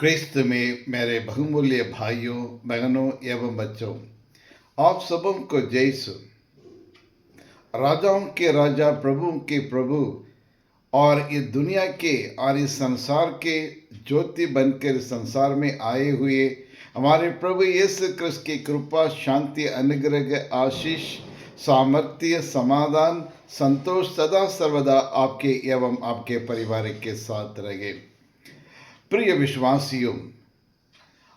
क्रिस्त में मेरे बहुमूल्य भाइयों, बहनों एवं बच्चों, आप सबों को जय यीशु। राजाओं के राजा, प्रभु के प्रभु और इस दुनिया के और इस संसार के ज्योति बनकर इस संसार में आए हुए हमारे प्रभु यीशु क्रिस्त की कृपा, शांति, अनुग्रह, आशीष, सामर्थ्य, समाधान, संतोष सदा सर्वदा आपके एवं आपके परिवार के साथ रहे। प्रिय विश्वासियों,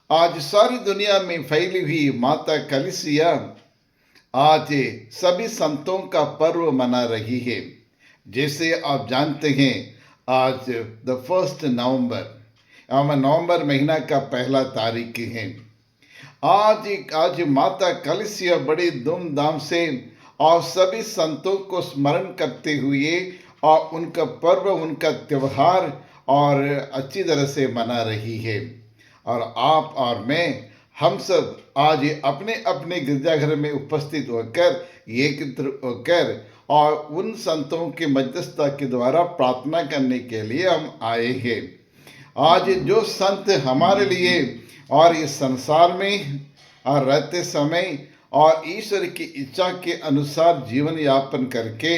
आज सारी दुनिया में फैली हुई माता कलीसिया आज सभी संतों का पर्व मना रही है। जैसे आप जानते हैं, आज द 1 नवंबर नवंबर महीना का पहला तारीख है। आज माता कलीसिया बड़ी धूमधाम से और सभी संतों को स्मरण करते हुए और उनका पर्व, उनका त्यौहार और अच्छी तरह से मना रही है। और आप और मैं, हम सब आज अपने अपने गिरजाघर में उपस्थित होकर एकत्र होकर और उन संतों के मध्यस्थता के द्वारा प्रार्थना करने के लिए हम आए हैं। आज जो संत हमारे लिए और इस संसार में और रहते समय और ईश्वर की इच्छा के अनुसार जीवन यापन करके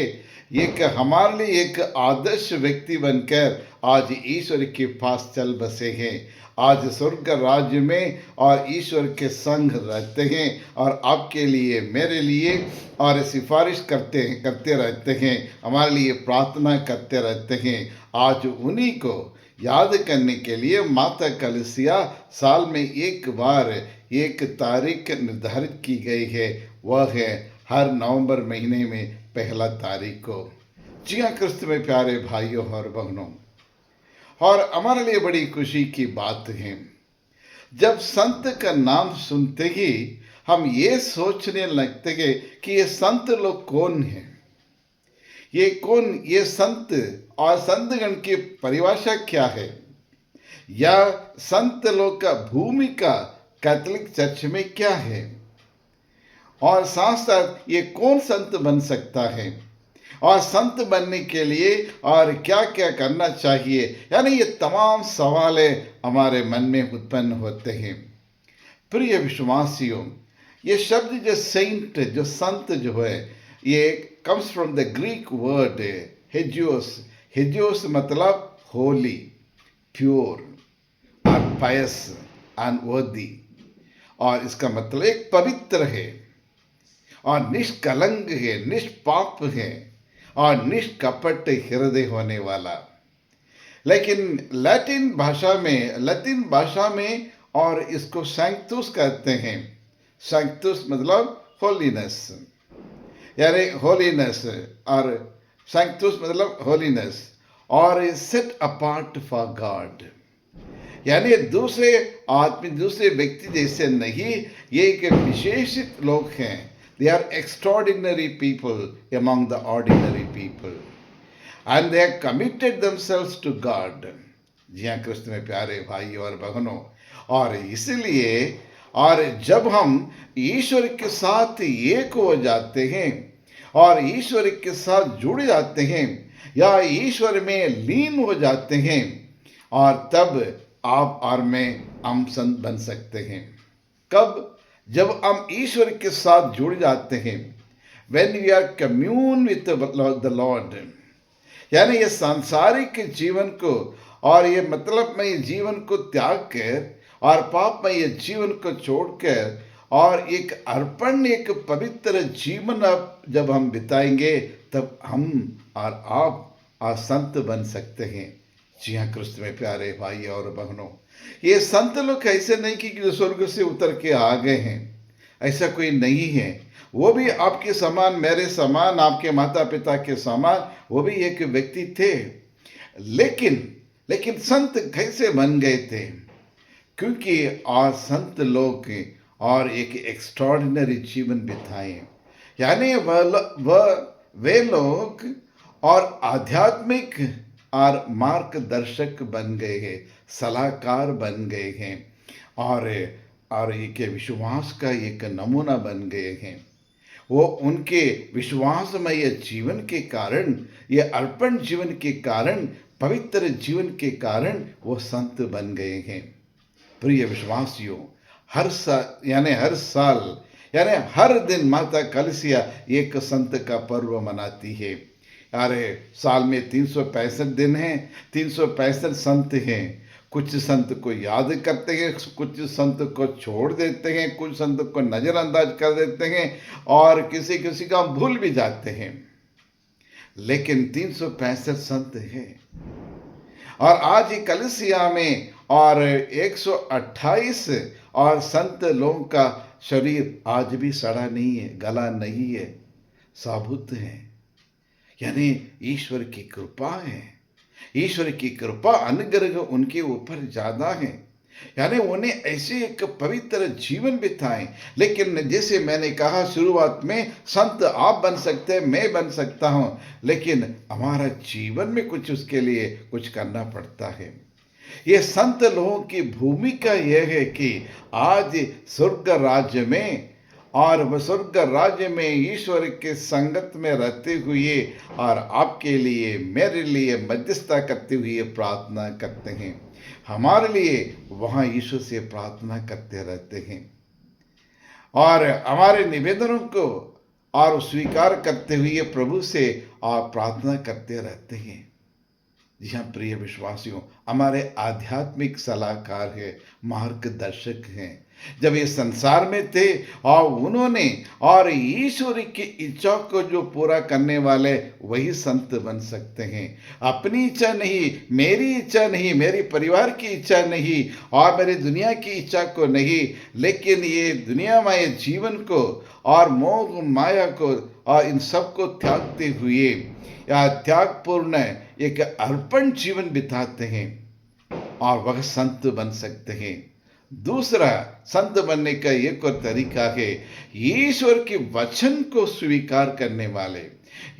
एक हमारे लिए एक आदर्श व्यक्ति बनकर आज ईश्वर के पास चल बसे हैं। आज स्वर्ग राज्य में और ईश्वर के संग रहते हैं और आपके लिए, मेरे लिए और सिफारिश करते रहते हैं, हमारे लिए प्रार्थना करते रहते हैं। आज उन्हीं को याद करने के लिए माता कलीसिया साल में एक बार एक तारीख निर्धारित की गई है। वह है हर नवंबर महीने में पहला तारीख को। जी हाँ, क्रिस्त में प्यारे भाइयों और बहनों, और हमारे लिए बड़ी खुशी की बात है, जब संत का नाम सुनते ही हम ये सोचने लगते हैं कि ये संत लोग कौन हैं, ये संत और संतगण की परिभाषा क्या है, या संत लोग का भूमिका कैथोलिक चर्च में क्या है, और साथ साथ ये कौन संत बन सकता है, और संत बनने के लिए और क्या क्या करना चाहिए। यानी ये तमाम सवाल हमारे मन में उत्पन्न होते हैं। प्रिय विश्वासियों, ये शब्द जो सेंट, जो संत जो है, ये comes from the Greek word हेजियोस। हेजियोस मतलब होली, प्योर और पायस एंड वर्दी, और इसका मतलब एक पवित्र है और निष्कलंक है, निष्पाप है और निष्कपट हृदय होने वाला। लेकिन लैटिन भाषा में और इसको सैंक्टुस कहते हैं। सैंक्टुस मतलब होलीनेस, यानी होलीनेस, और सैंक्टुस मतलब होलीनेस, और सेट अपार्ट फॉर गॉड, यानी दूसरे आदमी, दूसरे व्यक्ति जैसे नहीं, ये एक विशेषित लोग हैं। They are extraordinary people among the ordinary people, and they have committed themselves to God. जी हाँ, कृष्ण में प्यारे भाई और बहनों, और इसलिए और जब हम ईश्वर के साथ एक हो जाते हैं और ईश्वर के साथ जुड़ जाते हैं या ईश्वर में लीन हो जाते हैं, और तब आप और मैं हम संत बन सकते हैं। कब? जब हम ईश्वर के साथ जुड़ जाते हैं, when we are commune with the Lord, यानी ये सांसारिक जीवन को और ये मतलबमय जीवन को त्याग कर और पापमय जीवन को छोड़कर और एक अर्पण, एक पवित्र जीवन अब जब हम बिताएंगे, तब हम और आप संत बन सकते हैं। जी हाँ, कृष्ण में प्यारे भाई और बहनों, ये संत लोग ऐसे नहीं कि जो स्वर्ग से उतर के आ गए हैं, ऐसा कोई नहीं है। वो भी आपके समान, मेरे समान, आपके माता पिता के समान, वो भी एक व्यक्ति थे। लेकिन संत कैसे बन गए थे? क्योंकि आज संत लोग और एक एक्स्ट्रॉर्डिनरी जीवन बिताए, यानी वे लोग और आध्यात्मिक और मार्गदर्शक बन गए हैं, सलाहकार बन गए हैं, और एक विश्वास का एक नमूना बन गए हैं। वो उनके विश्वासमय जीवन के कारण, ये अर्पण जीवन के कारण, पवित्र जीवन के कारण वो संत बन गए हैं। प्रिय विश्वासियों, हर साल यानी हर दिन माता कलसिया एक संत का पर्व मनाती है। अरे साल में 365 दिन हैं, 365 संत हैं। कुछ संत को याद करते हैं, कुछ संत को छोड़ देते हैं, कुछ संत को नज़रअंदाज कर देते हैं और किसी किसी का भूल भी जाते हैं। लेकिन 365 संत हैं और आज ही कलिसिया में और 128 और संत लोगों का शरीर आज भी सड़ा नहीं है, गला नहीं है, साबुत है। यानी ईश्वर की कृपा है, ईश्वर की कृपा अनुग्रह उनके ऊपर ज़्यादा है। यानी उन्हें ऐसे एक पवित्र जीवन बिताएं। लेकिन जैसे मैंने कहा शुरुआत में, संत आप बन सकते हैं, मैं बन सकता हूँ, लेकिन हमारा जीवन में कुछ उसके लिए कुछ करना पड़ता है। ये संत लोगों की भूमिका यह है कि आज स्वर्ग राज्य में और वह स्वर्ग राज्य में ईश्वर के संगत में रहते हुए और आपके लिए मेरे लिए मध्यस्थता करते हुए प्रार्थना करते हैं। हमारे लिए वहाँ ईश्वर से प्रार्थना करते रहते हैं और हमारे निवेदनों को और स्वीकार करते हुए प्रभु से आप प्रार्थना करते रहते हैं। जी हाँ प्रिय विश्वासियों, हमारे आध्यात्मिक सलाहकार है, मार्गदर्शक हैं। जब ये संसार में थे और उन्होंने और ईश्वर की इच्छा को जो पूरा करने वाले वही संत बन सकते हैं। अपनी इच्छा नहीं, मेरी इच्छा नहीं, मेरी परिवार की इच्छा नहीं और मेरी दुनिया की इच्छा को नहीं, लेकिन ये दुनियामय जीवन को और मोह माया को और इन सब को त्यागते हुए या त्यागपूर्ण एक अर्पण जीवन बिताते हैं और वह संत बन सकते हैं। दूसरा संत बनने का एक और तरीका है, ईश्वर के वचन को स्वीकार करने वाले।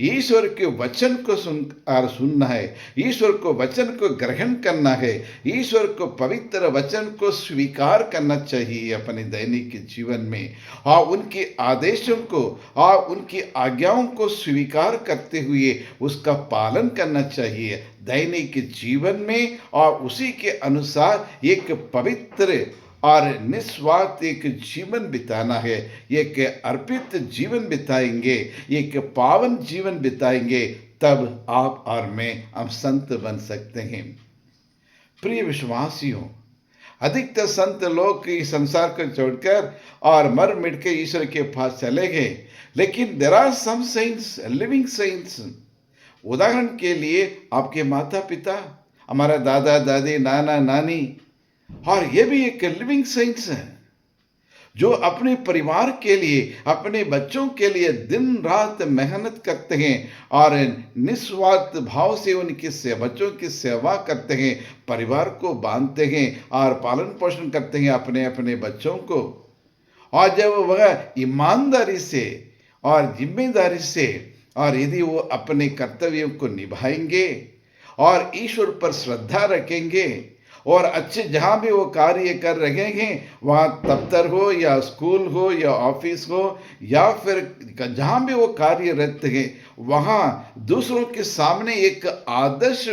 ईश्वर के वचन को सुनना है, ईश्वर को वचन को ग्रहण करना है, ईश्वर को पवित्र वचन को स्वीकार करना चाहिए अपने दैनिक जीवन में और उनके आदेशों को और उनकी आज्ञाओं को स्वीकार करते हुए उसका पालन करना चाहिए दैनिक जीवन में और उसी के अनुसार एक पवित्र और निस्वार्थ एक जीवन बिताना है। एक अर्पित जीवन बिताएंगे, एक पावन जीवन बिताएंगे, तब आप और मैं हम संत बन सकते हैं। प्रिय विश्वासियों, अधिकतर संत लोग इस संसार को छोड़कर और मर मिट के ईश्वर के पास चले गए, लेकिन there are some saints, living saints. उदाहरण के लिए आपके माता पिता, हमारा दादा दादी, नाना नानी, और ये भी एक लिविंग सेंट्स है जो अपने परिवार के लिए, अपने बच्चों के लिए दिन रात मेहनत करते हैं और निस्वार्थ भाव से उनके बच्चों की सेवा करते हैं, परिवार को बांधते हैं और पालन पोषण करते हैं अपने अपने बच्चों को। और जब वह ईमानदारी से और जिम्मेदारी से और यदि वो अपने कर्तव्यों को निभाएंगे और ईश्वर पर श्रद्धा रखेंगे और अच्छे जहाँ भी वो कार्य कर रहे हैं, वहाँ दफ्तर हो या स्कूल हो या ऑफिस हो या फिर जहाँ भी वो कार्य रहते हैं, वहाँ दूसरों के सामने एक आदर्श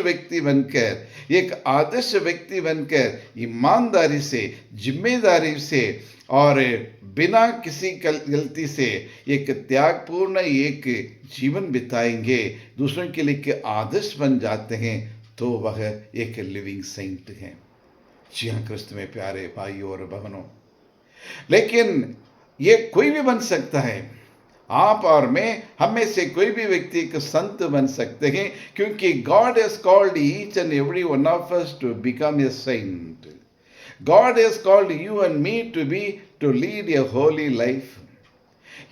व्यक्ति बनकर ईमानदारी से, जिम्मेदारी से और बिना किसी गलती से एक त्यागपूर्ण एक जीवन बिताएंगे, दूसरों के लिए आदर्श बन जाते हैं, तो वह एक लिविंग सेंट है। जी हाँ क्रिस्त में प्यारे भाइयों और बहनों, लेकिन ये कोई भी बन सकता है। आप और मैं, हम में से कोई भी व्यक्ति एक संत बन सकते हैं, क्योंकि God has called each and every one of us to become a saint. God has called you and me to lead a holy life.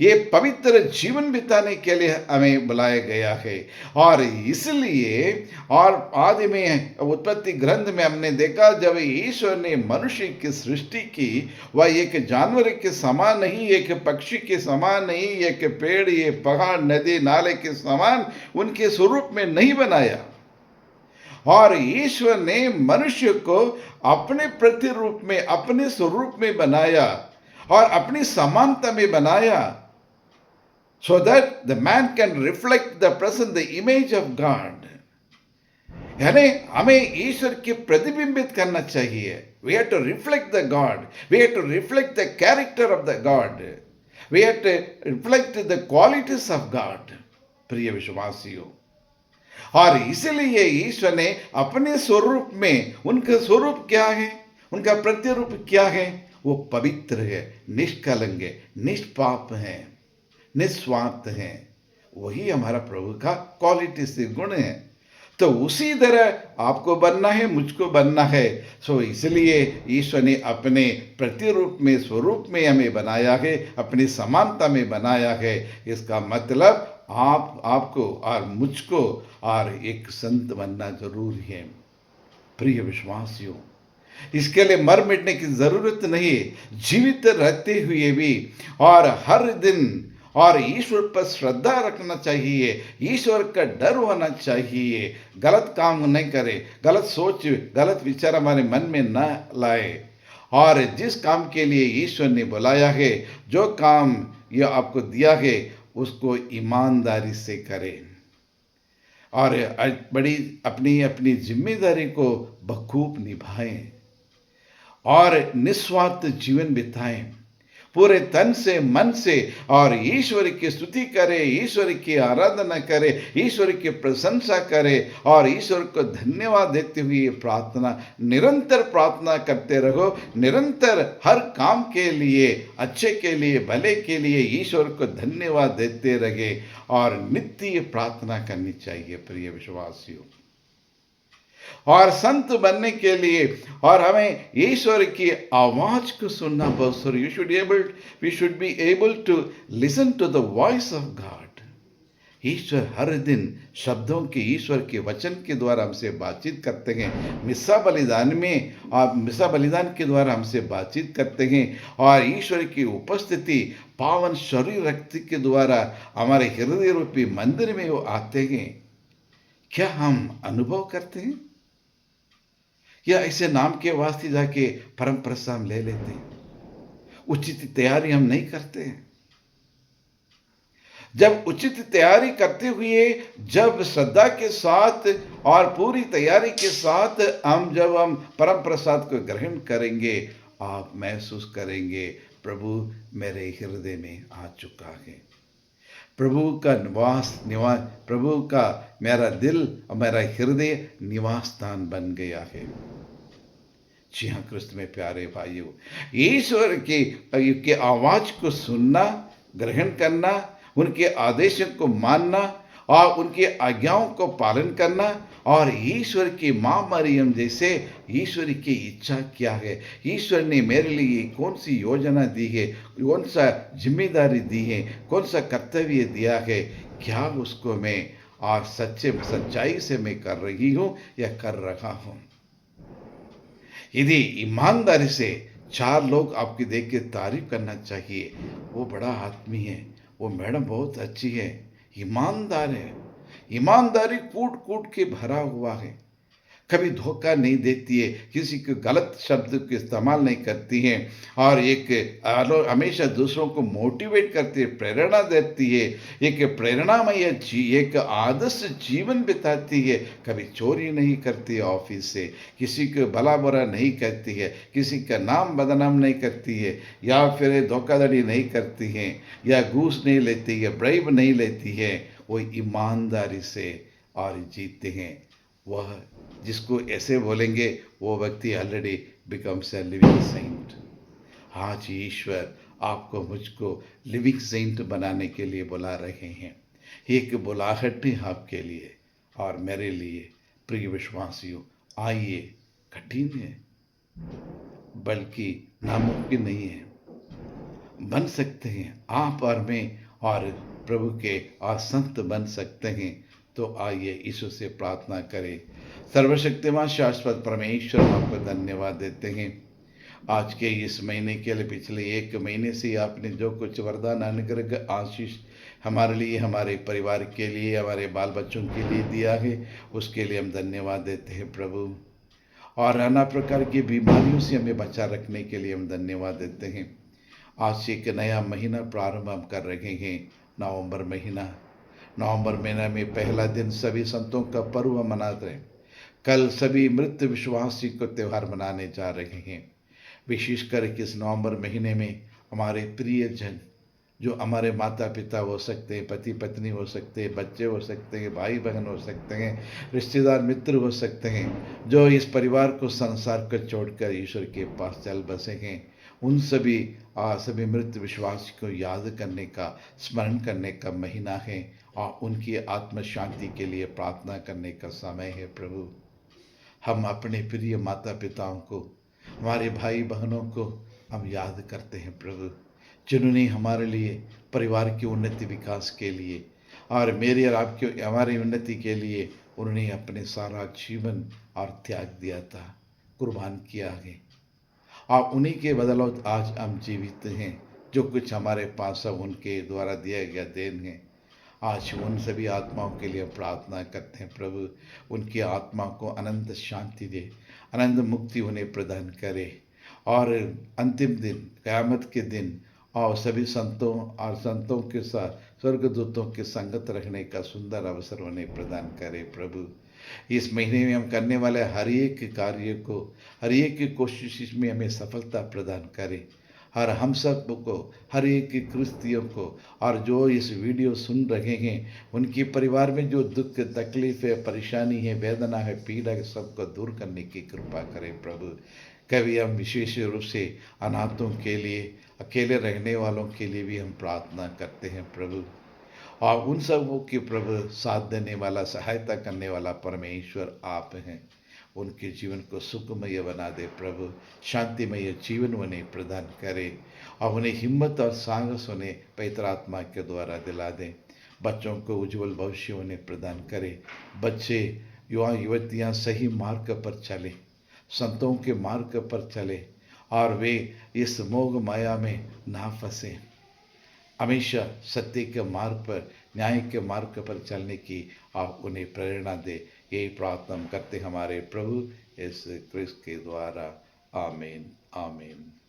ये पवित्र जीवन बिताने के लिए हमें बुलाया गया है। और इसलिए और आदि में उत्पत्ति ग्रंथ में हमने देखा, जब ईश्वर ने मनुष्य की सृष्टि की, वह एक जानवर के समान नहीं, एक पक्षी के समान नहीं, एक पेड़, ये पहाड़, नदी, नाले के समान उनके स्वरूप में नहीं बनाया। और ईश्वर ने मनुष्य को अपने प्रतिरूप में, अपने स्वरूप में बनाया और अपनी समानता में बनाया, so that the man can reflect the present, the image of God. यानी हमें ईश्वर की प्रतिबिंबित करना चाहिए. We have to reflect the God. We have to reflect the character of the God. We have to reflect the qualities of God. प्रिय विश्वासियों, और इसीलिए ईश्वर ने अपने स्वरूप में, उनका स्वरूप क्या है, उनका प्रतिरूप क्या है, वो पवित्र है, निष्कलंक है, निष्पाप है, निस्वार्थ है. वही हमारा प्रभु का क्वालिटी से गुण है. तो उसी तरह आपको बनना है, मुझको बनना है. सो इसलिए ईश्वर ने अपने प्रतिरूप में, स्वरूप में हमें बनाया है, अपनी समानता में बनाया है. इसका मतलब आपको और मुझको और एक संत बनना जरूरी है. प्रिय विश्वासियों, इसके लिए मर मिटने की जरूरत नहीं है. जीवित रहते हुए भी और हर दिन और ईश्वर पर श्रद्धा रखना चाहिए, ईश्वर का डर होना चाहिए. गलत काम नहीं करे, गलत सोच, गलत विचार हमारे मन में न लाए. और जिस काम के लिए ईश्वर ने बुलाया है, जो काम ये आपको दिया है, उसको ईमानदारी से करें और बड़ी अपनी अपनी जिम्मेदारी को बखूब निभाएं और निस्वार्थ जीवन बिताएं, पूरे तन से, मन से, और ईश्वर की स्तुति करे, ईश्वर की आराधना करे, ईश्वर की प्रशंसा करे और ईश्वर को धन्यवाद देते हुए प्रार्थना, निरंतर प्रार्थना करते रहो. निरंतर हर काम के लिए, अच्छे के लिए, भले के लिए ईश्वर को धन्यवाद देते रहे और नित्य प्रार्थना करनी चाहिए. प्रिय विश्वासियों, और संत बनने के लिए और हमें ईश्वर की आवाज को सुनना बहुत जरूरी. We should be able to listen to the voice of God. ईश्वर हर दिन शब्दों के, ईश्वर के वचन के द्वारा हमसे बातचीत करते हैं. मिस्सा बलिदान में, आप मिस्सा बलिदान के द्वारा हमसे बातचीत करते हैं और ईश्वर की उपस्थिति पावन शरीर रक्त के द्वारा हमारे हृदय रूपी मंदिर में वो आते हैं. क्या हम अनुभव करते हैं या ऐसे नाम के वास्ते जाके परम प्रसाद ले लेते हैं? उचित तैयारी हम नहीं करते हैं. जब उचित तैयारी करते हुए, जब श्रद्धा के साथ और पूरी तैयारी के साथ जब हम परम प्रसाद को ग्रहण करेंगे, आप महसूस करेंगे प्रभु मेरे हृदय में आ चुका है. प्रभु का प्रभु का मेरा दिल और मेरा हृदय निवास स्थान बन गया है. जी हाँ, कृष्ण में प्यारे भाइयों, ईश्वर की आवाज को सुनना, ग्रहण करना, उनके आदेशों को मानना और उनकी आज्ञाओं को पालन करना और ईश्वर की माँ मरियम जैसे ईश्वर की इच्छा क्या है, ईश्वर ने मेरे लिए कौन सी योजना दी है, कौन सा जिम्मेदारी दी है, कौन सा कर्तव्य दिया है, क्या उसको मैं और सच्चाई से मैं कर रही हूँ या कर रहा हूँ. यदि ईमानदारी से चार लोग आपकी देख के तारीफ करना चाहिए, वो बड़ा आदमी है, वो मैडम बहुत अच्छी है, ईमानदार है. ईमानदारी कूट कूट के भरा हुआ है, कभी धोखा नहीं देती है, किसी को गलत शब्द का इस्तेमाल नहीं करती है और हमेशा दूसरों को मोटिवेट करती है, प्रेरणा देती है, एक प्रेरणामय एक आदर्श जीवन बिताती है. कभी चोरी नहीं करती है, ऑफिस से किसी को भला बुरा नहीं कहती है, किसी का नाम बदनाम नहीं करती है, या फिर धोखाधड़ी नहीं करती है, या घूस नहीं लेती है, ब्राइब नहीं लेती है. वो ईमानदारी से और जीते हैं. वह जिसको ऐसे बोलेंगे वो व्यक्ति already becomes a living saint. आज ईश्वर आपको मुझको लिविंग सेंट बनाने के लिए बुला रहे हैं. एक बुलाहट है आपके लिए और मेरे लिए. प्रिय विश्वासियों, आइए, कठिन है बल्कि नामुमकिन नहीं है, बन सकते हैं आप और मैं और प्रभु के और संत बन सकते हैं. तो आइए यीशु से प्रार्थना करें. सर्वशक्तिमान शाश्वत परमेश्वर, हम आपको धन्यवाद देते हैं आज के इस महीने के लिए. पिछले एक महीने से आपने जो कुछ वरदान, अनुग्रह, आशीष हमारे लिए, हमारे परिवार के लिए, हमारे बाल बच्चों के लिए दिया है, उसके लिए हम धन्यवाद देते हैं प्रभु. और नाना प्रकार की बीमारियों से हमें बचा रखने के लिए हम धन्यवाद देते हैं. आज से एक नया महीना प्रारंभ हम कर रहे हैं, नवंबर महीना. नवंबर महीना में पहला दिन सभी संतों का पर्व मनाते हैं. कल सभी मृत विश्वासी को त्यौहार मनाने जा रहे हैं। विशेषकर इस नवंबर महीने में हमारे प्रियजन, जो हमारे माता पिता हो सकते हैं, पति पत्नी हो सकते हैं, बच्चे हो सकते हैं, भाई बहन हो सकते हैं, रिश्तेदार मित्र हो सकते हैं, जो इस परिवार को संसार को छोड़कर ईश्वर के पास चल बसे हैं, उन सभी मृत विश्वास को याद करने का, स्मरण करने का महीना है और उनकी आत्म शांति के लिए प्रार्थना करने का समय है। प्रभु, हम अपने प्रिय माता पिताओं को, हमारे भाई बहनों को हम याद करते हैं प्रभु, जिन्होंने हमारे लिए, परिवार की उन्नति विकास के लिए और मेरी और आपकी हमारी उन्नति के लिए उन्होंने अपने सारा जीवन और त्याग दिया था, कुर्बान किया है। और उन्हीं के बदौलत आज हम जीवित हैं। जो कुछ हमारे पास है उनके द्वारा दिया गया देन है। आज उन सभी आत्माओं के लिए प्रार्थना करते हैं प्रभु, उनकी आत्मा को अनंत शांति दे, अनंत मुक्ति उन्हें प्रदान करे और अंतिम दिन, क़यामत के दिन और सभी संतों के साथ स्वर्गदूतों के संगत रखने का सुंदर अवसर उन्हें प्रदान करे प्रभु। इस महीने में हम करने वाले हर एक कार्य को, हर एक कोशिश में हमें सफलता प्रदान करे और हम सब को, हर एक क्रिस्तियों को और जो इस वीडियो सुन रहे हैं उनके परिवार में जो दुख तकलीफ है, परेशानी है, वेदना है, पीड़ा है, सबको दूर करने की कृपा करें प्रभु। कभी हम विशेष रूप से अनाथों के लिए, अकेले रहने वालों के लिए भी हम प्रार्थना करते हैं प्रभु। और उन सबों की प्रभु साथ देने वाला, सहायता करने वाला परमेश्वर आप हैं। उनके जीवन को सुखमय बना दे प्रभु, शांतिमय जीवन उन्हें प्रदान करे और उन्हें हिम्मत और साहस उन्हें पवित्र आत्मा के द्वारा दिला दें। बच्चों को उज्जवल भविष्य उन्हें प्रदान करे। बच्चे, युवा युवतियाँ सही मार्ग पर चले, संतों के मार्ग पर चले और वे इस मोह माया में ना फंसे, हमेशा सत्य के मार्ग पर, न्याय के मार्ग पर चलने की आप उन्हें प्रेरणा दे। यही प्रार्थना करते हमारे प्रभु इस क्रिस्त के द्वारा। आमीन, आमीन।